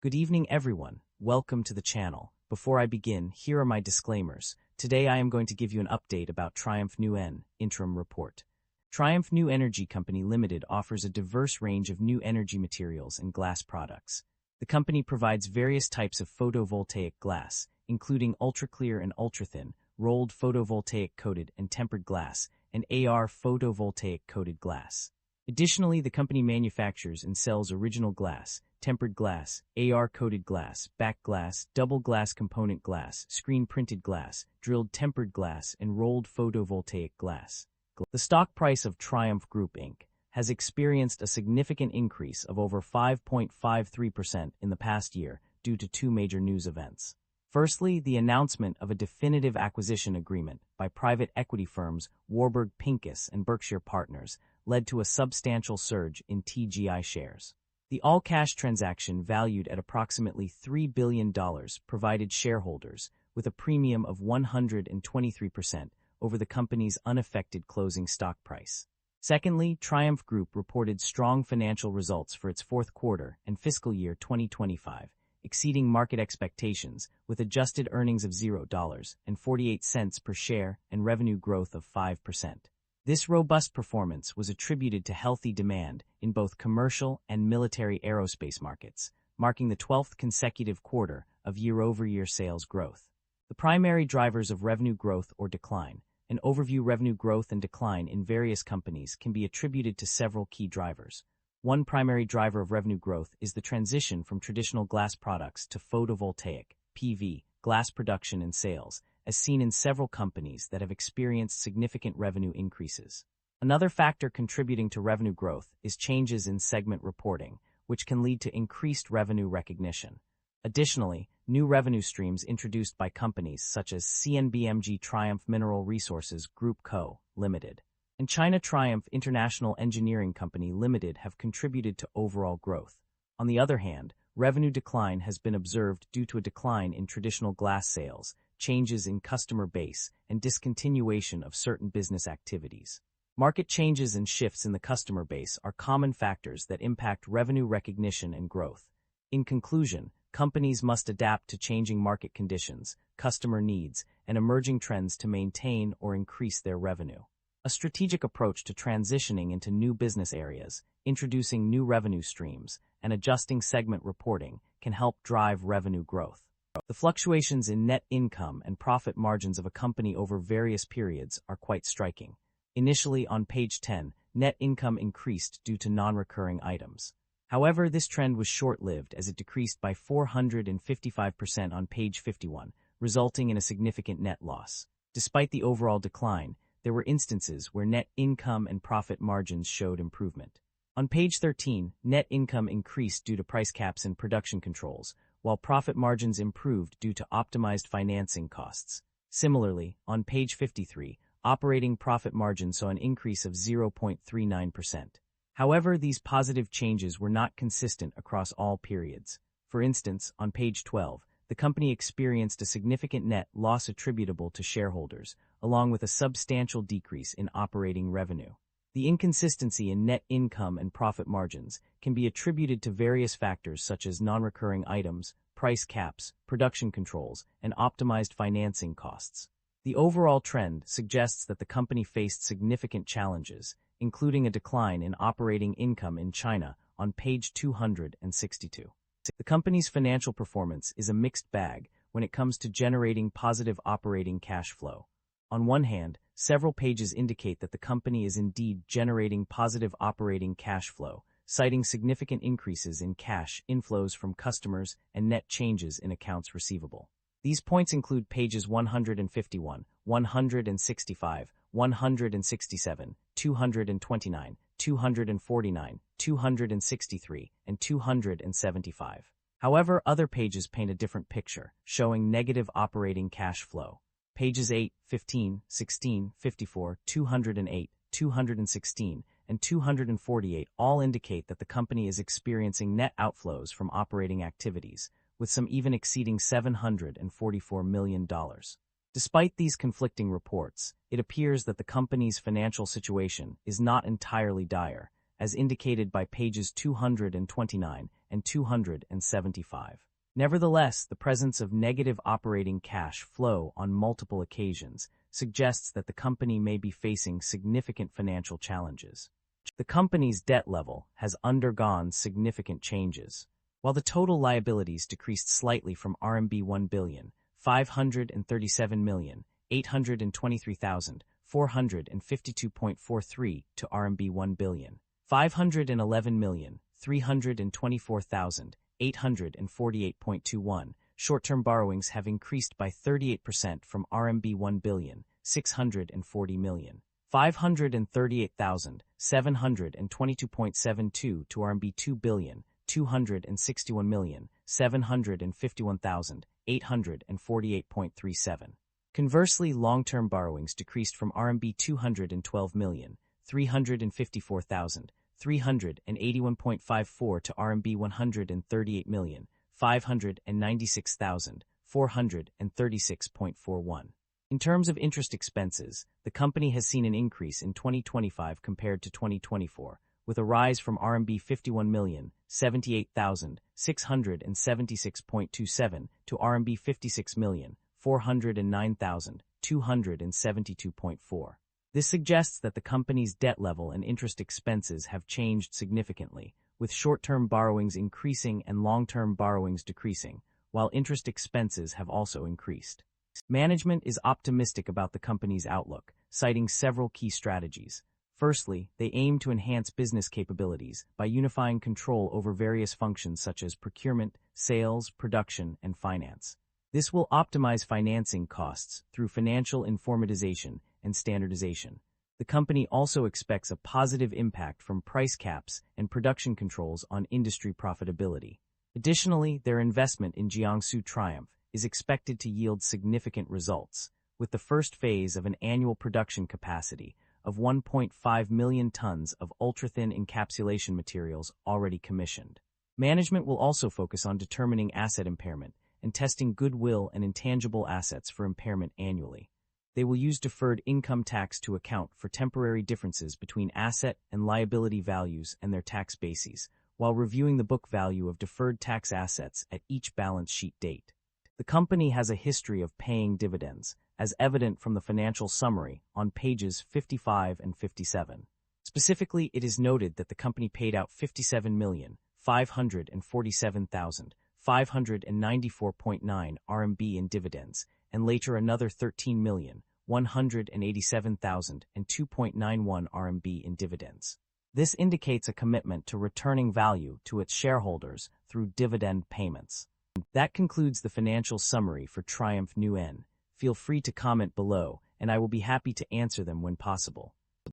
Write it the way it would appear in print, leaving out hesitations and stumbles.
Good evening, everyone. Welcome to the channel. Before I begin, here are my disclaimers. Today I am going to give you an update about Triumph New interim report. Triumph New Energy Company Limited offers a diverse range of new energy materials and glass products. The company provides various types of photovoltaic glass, including ultra-clear and ultra-thin, rolled photovoltaic coated and tempered glass, and AR photovoltaic coated glass. Additionally, the company manufactures and sells original glass, tempered glass, AR-coated glass, back glass, double glass component glass, screen-printed glass, drilled tempered glass, and rolled photovoltaic glass. The stock price of Triumph Group Inc. has experienced a significant increase of over 5.53% in the past year due to two major news events. Firstly, the announcement of a definitive acquisition agreement by private equity firms Warburg Pincus and Berkshire Partners led to a substantial surge in TGI shares. The all-cash transaction valued at approximately $3 billion provided shareholders with a premium of 123% over the company's unaffected closing stock price. Secondly, Triumph Group reported strong financial results for its fourth quarter and fiscal year 2025, exceeding market expectations with adjusted earnings of $0.48 per share and revenue growth of 5%. This robust performance was attributed to healthy demand in both commercial and military aerospace markets, marking the 12th consecutive quarter of year-over-year sales growth. The primary drivers of revenue growth or decline, an overview revenue growth and decline in various companies can be attributed to several key drivers. One primary driver of revenue growth is the transition from traditional glass products to photovoltaic, PV, glass production and sales, as seen in several companies that have experienced significant revenue increases. Another factor contributing to revenue growth is changes in segment reporting, which can lead to increased revenue recognition. Additionally, new revenue streams introduced by companies such as CNBMG Triumph Mineral Resources Group Co., Limited, and China Triumph International Engineering Company Limited have contributed to overall growth. On the other hand, revenue decline has been observed due to a decline in traditional glass sales, changes in customer base, and discontinuation of certain business activities. Market changes and shifts in the customer base are common factors that impact revenue recognition and growth. In conclusion, companies must adapt to changing market conditions, customer needs, and emerging trends to maintain or increase their revenue. A strategic approach to transitioning into new business areas, introducing new revenue streams, and adjusting segment reporting can help drive revenue growth. The fluctuations in net income and profit margins of a company over various periods are quite striking. Initially, on page 10, net income increased due to non-recurring items. However, this trend was short-lived as it decreased by 455% on page 51, resulting in a significant net loss. Despite the overall decline, there were instances where net income and profit margins showed improvement. On page 13, net income increased due to price caps and production controls, while profit margins improved due to optimized financing costs. Similarly, on page 53, operating profit margin saw an increase of 0.39%. However, these positive changes were not consistent across all periods. For instance, on page 12, the company experienced a significant net loss attributable to shareholders, along with a substantial decrease in operating revenue. The inconsistency in net income and profit margins can be attributed to various factors such as non-recurring items, price caps, production controls, and optimized financing costs. The overall trend suggests that the company faced significant challenges, including a decline in operating income in China on page 262. The company's financial performance is a mixed bag when it comes to generating positive operating cash flow. On one hand, several pages indicate that the company is indeed generating positive operating cash flow, citing significant increases in cash inflows from customers and net changes in accounts receivable. These points include pages 151, 165, 167, 229, 249, 263, and 275. However, other pages paint a different picture, showing negative operating cash flow. Pages 8, 15, 16, 54, 208, 216, and 248 all indicate that the company is experiencing net outflows from operating activities, with some even exceeding $744 million. Despite these conflicting reports, it appears that the company's financial situation is not entirely dire, as indicated by pages 229 and 275. Nevertheless, the presence of negative operating cash flow on multiple occasions suggests that the company may be facing significant financial challenges. The company's debt level has undergone significant changes. While the total liabilities decreased slightly from RMB 1,537,823,452.43 to RMB 1,511,324,848.21, short-term borrowings have increased by 38% from RMB 1,640,538,722.72 to RMB 2,261,751,848.37. Conversely, long-term borrowings decreased from RMB 212,354,381.54 to RMB 138,596,436.41. In terms of interest expenses, the company has seen an increase in 2025 compared to 2024, with a rise from RMB 51,078,676.27 to RMB 56,409,272.4. This suggests that the company's debt level and interest expenses have changed significantly, with short-term borrowings increasing and long-term borrowings decreasing, while interest expenses have also increased. Management is optimistic about the company's outlook, citing several key strategies. Firstly, they aim to enhance business capabilities by unifying control over various functions such as procurement, sales, production, and finance. This will optimize financing costs through financial informatization and standardization. The company also expects a positive impact from price caps and production controls on industry profitability. Additionally, their investment in Jiangsu Triumph is expected to yield significant results, with the first phase of an annual production capacity of 1.5 million tons of ultra-thin encapsulation materials already commissioned. Management will also focus on determining asset impairment and testing goodwill and intangible assets for impairment annually. They will use deferred income tax to account for temporary differences between asset and liability values and their tax bases, while reviewing the book value of deferred tax assets at each balance sheet date. The company has a history of paying dividends, as evident from the financial summary on pages 55 and 57. Specifically, it is noted that the company paid out 57,547,594.9 RMB in dividends, and later another 13,187,002.91 RMB in dividends. This indicates a commitment to returning value to its shareholders through dividend payments. That concludes the financial summary for Triumph Nguyen. Feel free to comment below, and I will be happy to answer them when possible.